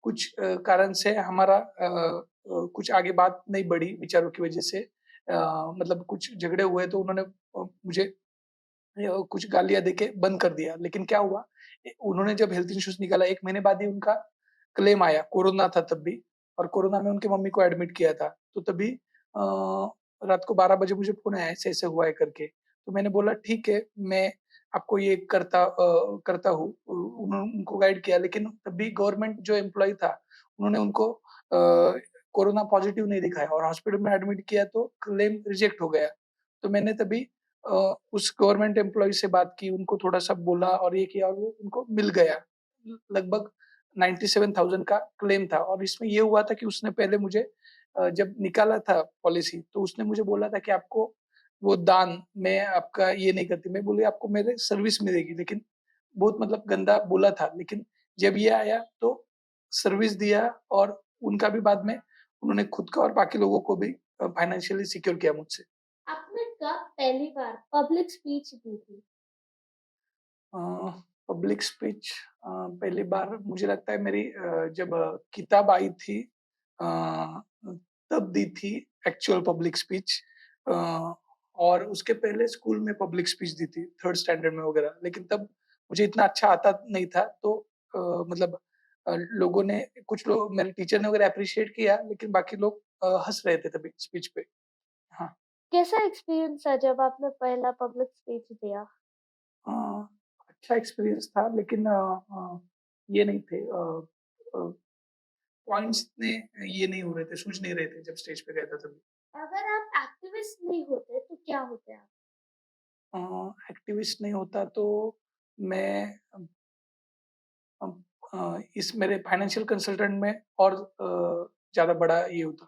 S1: कुछ कारण से हमारा कुछ आगे बात नहीं बढ़ी विचारों की वजह से। मतलब कुछ झगड़े हुए तो उन्होंने मुझे कुछ गालियाँ देके बंद कर दिया। लेकिन क्या हुआ, उन्होंने जब हेल्थ इंश्योरेंस निकाला 1 महीने बाद ही उनका क्लेम आया, कोरोना था तब भी और कोरोना में उनकी मम्मी को एडमिट किया था। तो तभी रात को 12 बजे मुझे फ़ोन आया ऐसे-ऐसे हुआ है करके। तो मैंने बोला ठीक है, मैं आपको ये करता हूँ। उनको गाइड किया लेकिन तब भी गवर्नमेंट जो एम्प्लॉयी था, उन्होंने उनको कोरोना पॉज़िटिव नहीं दिखाया और हॉस्पिटल में एडमिट किया तो क्लेम रिजेक्ट हो गया। तो मैंने तभी उस गवर्नमेंट एम्प्लॉयी से बात की, उनको थोड़ा-सा बोला और ये किया और वो उनको मिल गया। लगभग 97,000 का क्लेम था और इसमें ये हुआ था कि उसने पहले मुझे जब निकाला था पॉलिसी तो उसने मुझे बोला था कि आपको वो दान मैं आपका ये नहीं करती, मैं बोली आपको मेरे सर्विस मिलेगी लेकिन बहुत मतलब गंदा बोला था। लेकिन जब ये आया तो सर्विस दिया और उनका भी बाद में उन्होंने खुद का और बाकी लोगों को भी फाइनेंशियली सिक्योर किया मुझसे।
S2: आपने कब पहली बार पब्लिक स्पीच दी थी?
S1: पब्लिक स्पीच पहली बार मुझे लगता है मेरी जब किताब आई थी अ, तब दी थी एक्चुअल पब्लिक स्पीच अ, और उसके पहले स्कूल में पब्लिक स्पीच दी थी 3rd स्टैंडर्ड में वगैरह। लेकिन तब मुझे इतना अच्छा आता नहीं था तो अ, मतलब लोगों ने कुछ लोग मेरे टीचर ने वगैरह एप्रिशिएट किया लेकिन बाकी लोग हँस रहे थे तभी स्पीच पे। हाँ।
S2: कैसा एक्सपीरियंस था जब आपने पहला पब्लिक स्पीच दिया?
S1: अ, अच्छा एक्सपीरियंस था लेकिन ये नहीं थे अ, पॉइंट्स इतने ये नहीं हो रहे थे, सूझ नहीं रहे थे जब स्टेज पे गया था तभी।
S2: अगर आप एक्टिविस्ट नहीं होते तो क्या होते आप?
S1: अ, एक्टिविस्ट नहीं होता तो मैं अ इस मेरे फाइनेंशियल कंसल्टेंट में और ज़्यादा बड़ा ये होता।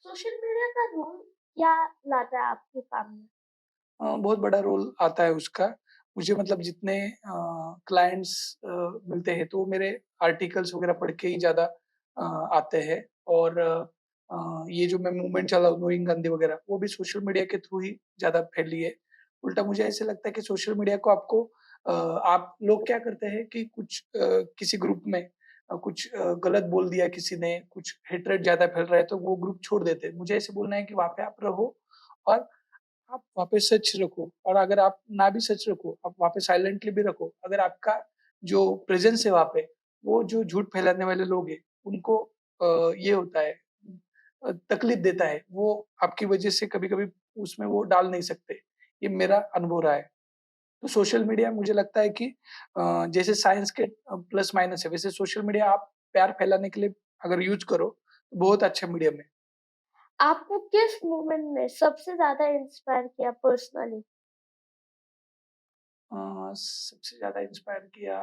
S2: सोशल मीडिया का रोल क्या लाता है आपके काम में?
S1: बहुत बड़ा रोल आता है उसका। मुझे मतलब जितने क्लाइंट्स मिलते हैं तो वो मेरे आर्टिकल्स वगैरह पढ़ के ही ज़्यादा आते हैं और ये जो मैं मूवमेंट चला नोइंग गांधी वगैरह, वो भी सोशल मीडिया के थ्रू ही ज़्यादा फैली है। उल्टा मुझे ऐसे लगता है कि सोशल मीडिया को आपको आप लोग क्या करते हैं कि कुछ किसी ग्रुप में कुछ गलत बोल दिया किसी ने, कुछ हेट्रेड ज़्यादा फैल रहा है तो वो ग्रुप छोड़ देते हैं। मुझे ऐसे बोलना है कि वहाँ पे आप रहो और आप वहाँ पे सच रखो और अगर आप ना भी सच रखो, आप वहाँ पे साइलेंटली भी रखो। अगर आपका जो प्रेज़ेंस है वहाँ पे, वो जो झूठ फैलाने वाले लोग हैं, उनको ये होता है तकलीफ देता है। वो आपकी वज़ह से कभी-कभी उसमें वो डाल नहीं सकते। ये मेरा अनुभव रहा है। तो सोशल मीडिया मुझे लगता है कि जैसे साइंस के प्लस माइनस है, वैसे सोशल मीडिया आप प्यार फैलाने के लिए अगर यूज़ करो, तो बहुत अच्छा मीडियम है।
S2: आपको किस मूवमेंट ने सबसे ज़्यादा इंस्पायर किया पर्सनली?
S1: सबसे ज़्यादा इंस्पायर किया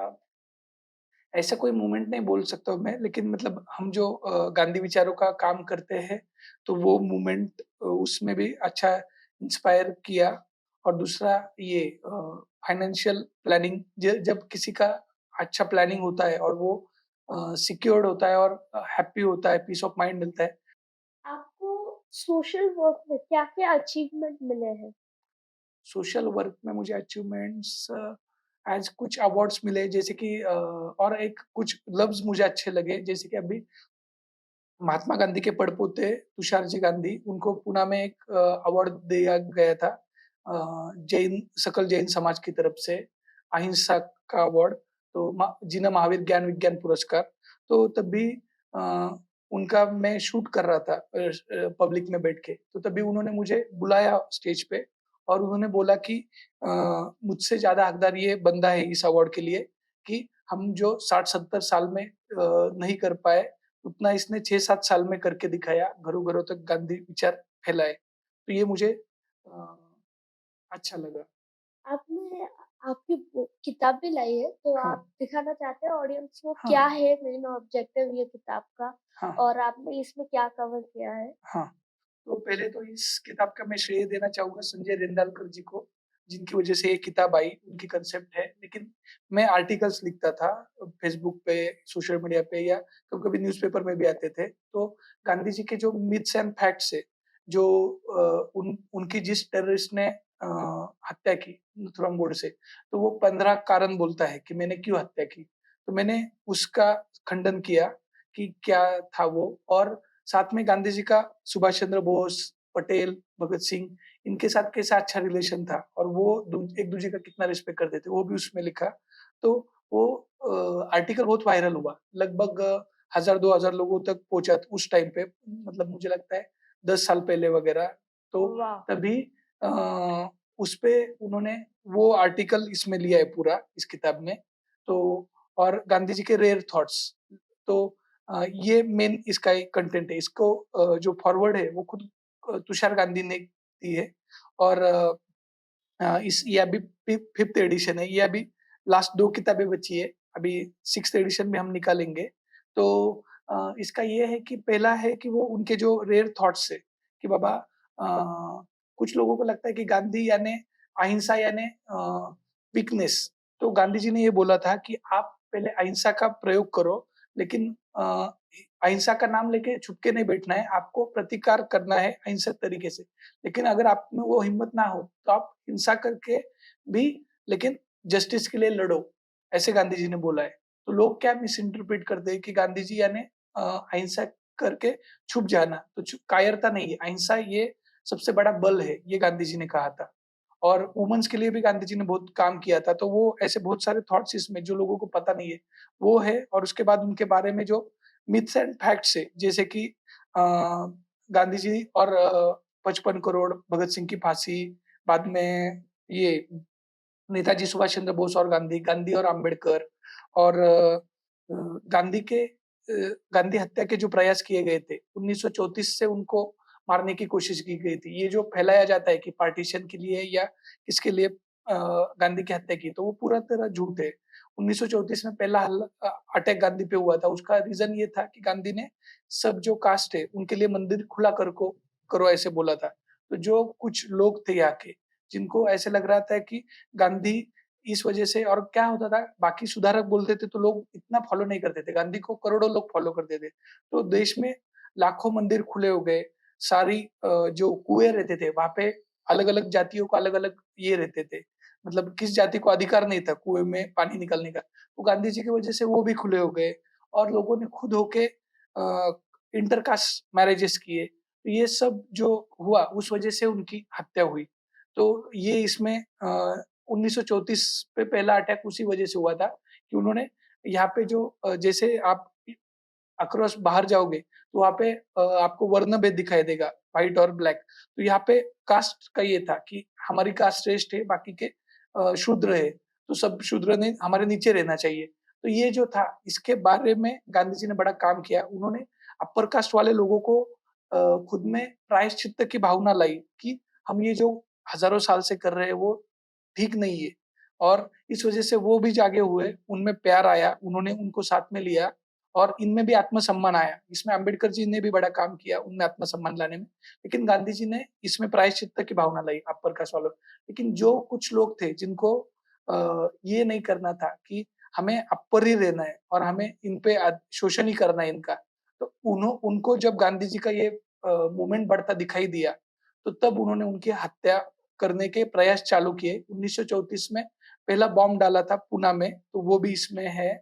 S1: ऐसा कोई मोमेंट नहीं बोल सकता हूँ मैं, लेकिन मतलब हम जो गांधी विचारों का काम करते हैं, तो वो मोमेंट उसमें भी अच्छा इंस्पायर किया और दूसरा ये फाइनेंशियल प्लानिंग ज जब किसी का अच्छा प्लानिंग होता है और वो सिक्योर्ड होता है और हैप्पी होता है, पीस ऑफ माइंड मिलता है।
S2: आपको सोशल वर्क में क्या-क्या अचीवमेंट मिले हैं?
S1: सोशल वर्क में मुझे अचीवमेंट्स एज़ कुछ अवार्ड्स मिले जैसे कि और एक कुछ लफ्ज़ मुझे अच्छे लगे, जैसे कि अभी महात्मा गांधी के पड़पोते तुषार जी गांधी, उनको पूना में एक अवार्ड दिया गया था सकल जैन समाज की तरफ से, अहिंसा का अवार्ड, तो जिन्हें महावीर ज्ञान विज्ञान पुरस्कार। तो तब भी अ, उनका मैं शूट कर रहा था पब्लिक में बैठ के, तो तभी उन्होंने मुझे बुलाया स्टेज पे और उन्होंने बोला कि अ, मुझसे ज़्यादा हकदार ये बंदा है इस अवार्ड के लिए कि हम जो 60-70 साल में नहीं कर पाए उतना इसने 6-7 साल में करके दिखाया, घरों-घरों तक गांधी विचार फैलाए। तो ये मुझे अ, अच्छा लगा।
S2: आपने आपकी किताब भी लाई है, तो
S1: हाँ,
S2: आप दिखाना चाहते हैं ऑडियंस को
S1: हाँ,
S2: क्या है मेन ऑब्जेक्टिव ये किताब का
S1: हाँ,
S2: और आपने इसमें क्या कवर किया है?
S1: हाँ। तो पहले तो इस किताब का मैं श्रेय देना चाहूँगा संजय रेंदालकर जी को, जिनकी वजह से ये किताब आई, उनकी कांसेप्ट है। लेकिन मैं आर्टिकल्स लिखता था फेसबुक पे, सोशल मीडिया पे या कभी-कभी न्यूज़पेपर में भी आते थे। तो गांधी जी के जो मिथ्स एंड फैक्ट्स है, जो उनकी जिस टेररिस्ट ने हत्या की नथुराम गोडसे, तो वो 15 कारण बोलता है कि मैंने क्यों हत्या की। तो मैंने उसका खंडन किया कि क्या था वो और साथ में गांधी जी का सुभाष चंद्र बोस, पटेल, भगत सिंह इनके साथ कैसा अच्छा रिलेशन था और वो एक-दूसरे का कितना रिस्पेक्ट करते थे, वो भी उसमें लिखा। तो वो आर्टिकल बहुत वायरल हुआ। लगभग 1000-2000 लोगों तक पहुँचा उस टाइम पे मतलब मुझे लगता है 10 साल पहले वगैरह। तो
S2: वाह!
S1: तभी उसपे उन्होंने वो आर्टिकल इसमें लिया है पूरा इस किताब में। तो और गांधी जी के रेयर थॉट्स तो ये मेन इसका एक कंटेंट है। इसको जो फॉरवर्ड है वो खुद तुषार गांधी ने दी है और इस ये अभी 5th एडिशन है। ये अभी लास्ट 2 किताबें बची है। अभी 6th एडिशन में हम निकालेंगे। तो इसका ये है कि पहला है कि वो उनके जो रेयर थॉट्स है कि बाबा कुछ लोगों को लगता है कि गांधी यानी अहिंसा यानी वीकनेस। तो गांधी जी ने ये बोला था कि आप पहले अहिंसा का प्रयोग करो लेकिन अहिंसा का नाम लेके छुपके नहीं बैठना है, आपको प्रतिकार करना है अहिंसक तरीके से। लेकिन अगर आप में वो हिम्मत ना हो, तो आप हिंसा करके भी लेकिन जस्टिस के लिए लड़ो, ऐसे गांधी जी ने बोला है। तो लोग क्या मिस इंटरप्रेट करते हैं कि गांधी जी यानी अहिंसा करके छुप जाना, तो कायरता नहीं है, अहिंसा ये सबसे बड़ा बल है, ये गांधी जी ने कहा था। और वुमेन्स के लिए भी गांधी जी ने बहुत काम किया था, तो वो ऐसे बहुत सारे थॉट्स इसमें जो लोगों को पता नहीं है, वो है। और उसके बाद उनके बारे में जो मिथ्स एंड फैक्ट्स है, जैसे कि गांधी जी और 55 करोड़, भगत सिंह की फांसी, बाद में ये नेताजी सुभाष चंद्र बोस और गांधी, गांधी और अंबेडकर और गांधी के गांधी हत्या के जो प्रयास किए गए थे, 1934 से उनको मारने की कोशिश की गई थी। ये जो फैलाया जाता है कि पार्टीशन के लिए या किसके लिए गांधी की हत्या की, तो वो पूरा तरह झूठ है। 1934 में पहला अटैक गांधी पे हुआ था, उसका रीज़न ये था कि गांधी ने सब जो कास्ट है, उनके लिए मंदिर खुला करो ऐसे बोला था। तो जो कुछ लोग थे यहाँ के, जिनको ऐसे लग रहा था कि गांधी इस वजह से, और क्या होता था, बाकी सुधारक बोलते थे तो लोग इतना फॉलो नहीं करते थे, गांधी को करोड़ों लोग फॉलो करते थे। तो देश में लाखों मंदिर खुले हो गए, सारी जो कुएँ रहते थे, वहाँ पे अलग-अलग जातियों को अलग-अलग ये रहते थे, मतलब किस जाति को अधिकार नहीं था कुएँ में पानी निकालने का। तो गांधी जी की वजह से वो भी खुले हो गए और लोगों ने खुद होके इंटरकास्ट मैरेजेस किए। तो ये सब जो हुआ, उस वजह से उनकी हत्या हुई। तो ये इसमें 1934 पे पहला अटैक उसी वजह से हुआ था कि उन्होंने यहाँ पे जो जैसे आप अक्रॉस बाहर जाओगे, तो वहाँ पे आपको वर्ण भेद दिखाई देगा, व्हाइट और ब्लैक। तो यहाँ पे कास्ट का ये था कि हमारी कास्ट श्रेष्ठ है, बाकी के शूद्र है, तो सब शूद्र ने हमारे नीचे रहना चाहिए। तो ये जो था, इसके बारे में गांधी जी ने बड़ा काम किया। उन्होंने अपर कास्ट वाले लोगों को खुद में प्रायश्चित्त की भावना लाई कि हम ये जो हज़ारों साल से कर रहे हैं, वो ठीक नहीं है। और इस वजह से वो भी जागे हुए, उनमें प्यार आया, उन्होंने उनको साथ में लिया और इनमें भी आत्मसम्मान आया। इसमें अम्बेडकर जी ने भी बड़ा काम किया उनमें आत्मसम्मान लाने में। लेकिन गांधी जी ने इसमें प्रायश्चित्त की भावना लाई अपर कास्ट वालों। लेकिन जो कुछ लोग थे जिनको ये नहीं करना था कि हमें अपर ही रहना है और हमें इन पे शोषण ही करना है इनका। तो उनको जब गांधी जी का ये मूवमेंट बढ़ता दिखाई दिया, तो तब उन्होंने उनकी हत्या करने के प्रयास चालू किए। 1934 में पहला बॉम्ब डाला था पूना में, तो वो भी इसमें है,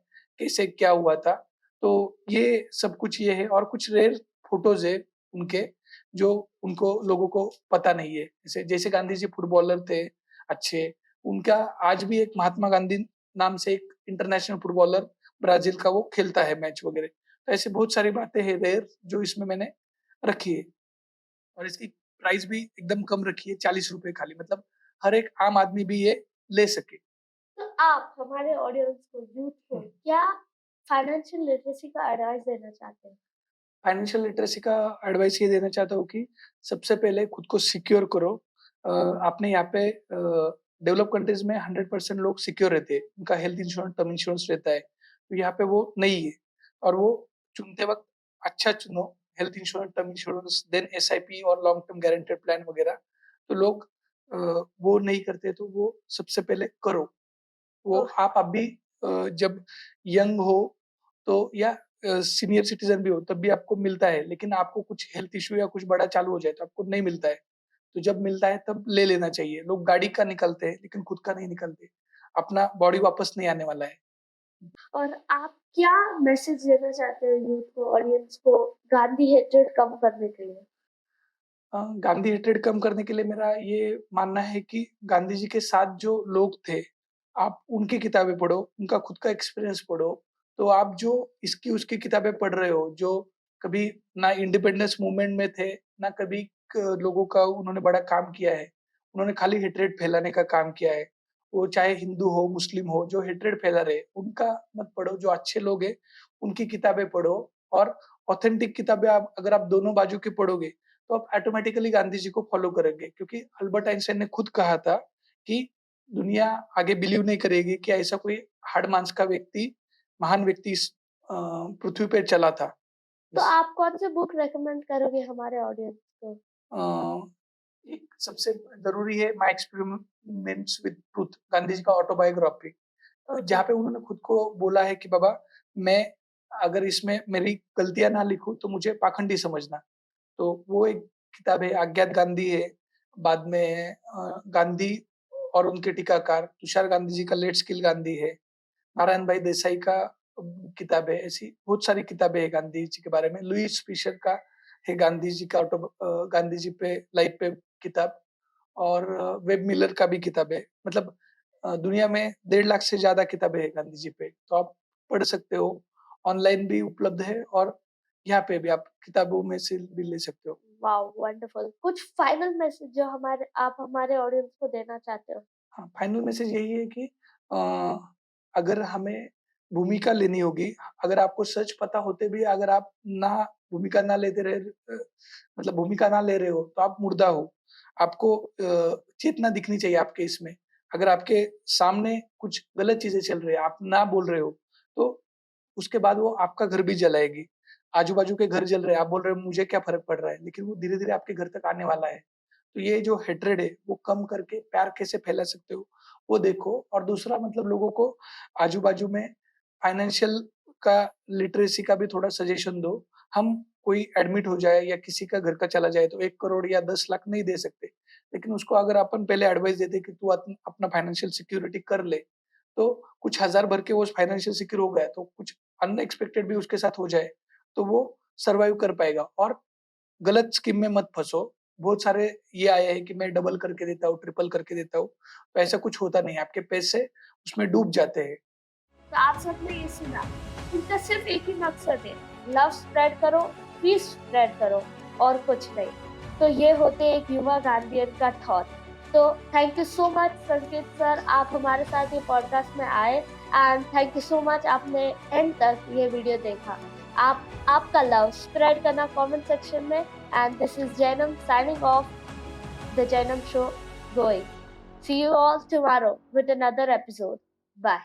S1: कैसे क्या हुआ था। तो ये सब कुछ ये है और कुछ रेयर फ़ोटोज़ है उनके, जो उनको लोगों को पता नहीं है। जैसे जैसे गांधी जी फुटबॉलर थे अच्छे, उनका आज भी एक महात्मा गांधी नाम से एक इंटरनेशनल फुटबॉलर ब्राज़ील का वो खेलता है मैच वगैरह। तो ऐसी बहुत सारी बातें हैं रेयर जो इसमें मैंने रखी है और इसकी प्राइस भी एकदम कम रखी है, ₹40 खाली, मतलब हर एक आम आदमी भी ये ले सके।
S2: तो आप हमारे ऑडियंस को, यूथ को
S1: हुँ।
S2: क्या फाइनेंशियल लिटरेसी का एडवाइस देना चाहते हैं?
S1: फाइनेंशियल लिटरेसी का एडवाइस ये देना चाहता हूँ कि सबसे पहले खुद को सिक्योर करो। आपने यहाँ पे डेवलप्ड कंट्रीज़ में 100% लोग सिक्योर रहते हैं। उनका हेल्थ इंश्योरेंस, टर्म इंश्योरेंस रहता है। तो यहाँ पे वो नहीं है और वो चुनते वक़्त अच्छा चुनो, health insurance, term insurance, then SIP और लॉन्ग टर्म गारंटीड प्लान वगैरह। तो लोग वो नहीं करते, तो वो सबसे पहले करो। वो
S2: ओके,
S1: आप अभी जब यंग हो तो या सीनियर सिटीज़न भी हो तब भी आपको मिलता है, लेकिन आपको कुछ हेल्थ इश्यू या कुछ बड़ा चालू हो जाए तो आपको नहीं मिलता है। तो जब मिलता है तब ले लेना चाहिए। लोग गाड़ी का निकलते हैं लेकिन खुद का नहीं निकलते। अपना बॉडी वापस नहीं आने वाला है।
S2: और आप क्या मैसेज देना चाहते हो यूथ को, ऑडियंस को गांधी हेट्रेड कम करने के लिए?
S1: गांधी हेट्रेड कम करने के लिए मेरा ये मानना है कि गांधी जी के साथ जो लोग थे, आप उनकी किताबें पढ़ो, उनका खुद का एक्सपीरियंस पढ़ो। तो आप जो इसकी-उसकी किताबें पढ़ रहे हो, जो कभी ना इंडिपेंडेंस मूवमेंट में थे, ना कभी क लोगों का उन्होंने बड़ा काम किया है। उन्होंने खाली हेट्रेड फैलाने का काम किया है। वो चाहे हिंदू हो, मुस्लिम हो, जो हेट्रेड फैला रहे, उनका मत पढ़ो। जो अच्छे लोग हैं, उनकी किताबें पढ़ो और ऑथेंटिक किताबें आप अगर आप दोनों बाजू की पढ़ोगे, तो आप ऑटोमैटिकली गांधी जी को फॉलो करेंगे क्योंकि अल्बर्ट आइंस्टाइन ने खुद कहा था कि दुनिया आगे बिलीव नहीं करेगी कि ऐसा कोई हाड़ मांस का व्यक्ति, महान व्यक्ति इस पृथ्वी पे चला था।
S2: तो
S1: बस
S2: आप कौन से बुक रेकमेंड करोगे हमारे ऑडियंस को?
S1: अ, एक सबसे ज़रूरी है my experiments with truth, Gandhi ji का ऑटोबायोग्राफी।
S2: ओके,
S1: जहाँ पे उन्होंने खुद को बोला है कि बाबा मैं अगर इसमें मेरी गलतियाँ ना लिखूँ तो मुझे पाखंडी समझना। तो वो एक किताब है, अज्ञात गांधी है, बाद में गांधी और उनके टीकाकार, तुषार गांधी जी का लेट्स किल गांधी है, नारायण भाई देसाई का किताब है, ऐसी बहुत सारी किताबें हैं गांधी जी के बारे में। लुईस फिशर का है गांधी जी का गांधी जी पे लाइफ पे किताब, और वेब मिलर का भी किताब है। मतलब दुनिया में 1.5 लाख से ज़्यादा किताबें हैं गांधी जी पे, तो आप पढ़ सकते हो। ऑनलाइन भी उपलब्ध है और यहाँ पे भी आप किताबों में से भी ले सकते हो।
S2: Wow wonderful. कुछ फाइनल मैसेज जो हमारे आप हमारे ऑडियंस को देना चाहते हो?
S1: हाँ, फाइनल मैसेज यही है कि अगर हमें भूमिका लेनी होगी, अगर आपको सच पता होते भी अगर आप ना भूमिका ना लेते रहे मतलब भूमिका ना ले रहे हो, तो आप मुर्दा हो। आपको चेतना दिखनी चाहिए आपके इसमें। अगर आपके सामने कुछ गलत चीज़ें चल रही है, आप ना बोल रहे हो, तो उसके बाद वो आपका घर भी जलाएगी। आजू-बाजू के घर जल रहे हैं, आप बोल रहे हो मुझे क्या फ़र्क पड़ रहा है? लेकिन वो धीरे-धीरे आपके घर तक आने वाला है। तो ये जो हेट्रेड है, वो कम करके प्यार कैसे फैला सकते हो, वो देखो। और दूसरा मतलब लोगों को आजू-बाजू में फाइनेंशियल का लिटरेसी का भी थोड़ा सजेशन दो। हम कोई एडमिट हो जाए या किसी का घर का चला जाए तो 1 करोड़ या 10 लाख नहीं दे सकते। लेकिन उसको अगर अपन पहले एडवाइस देते कि तू अपना फाइनेंशियल सिक्योरिटी कर ले, तो कुछ हज़ार भर के वो फाइनेंशियल सिक्योर हो गया, तो कुछ अनएक्सपेक्टेड भी उसके साथ हो जाए, तो वो सर्वाइव कर पाएगा। और गलत स्कीम में मत फँसो। बहुत सारे ये आए हैं कि मैं डबल करके देता हूँ, ट्रिपल करके देता हूँ, तो ऐसा कुछ होता नहीं है, आपके पैसे उसमें डूब जाते हैं।
S2: तो आप सबने ये सुना, उनका सिर्फ एक ही मकसद है, लव स्प्रेड करो, पीस स्प्रेड करो और कुछ नहीं। तो ये होते एक युवा गांधीयन का थॉट। तो थैंक यू सो मच संकेत सर, आप हमारे साथ ये पॉडकास्ट में आए and thank you so much आपने एंड तक ये वीडियो देखा। आप आपका लव स्प्रेड करना कमेंट सेक्शन में। And this is Jainam signing off the Jainam show going. See you all tomorrow with another episode. Bye.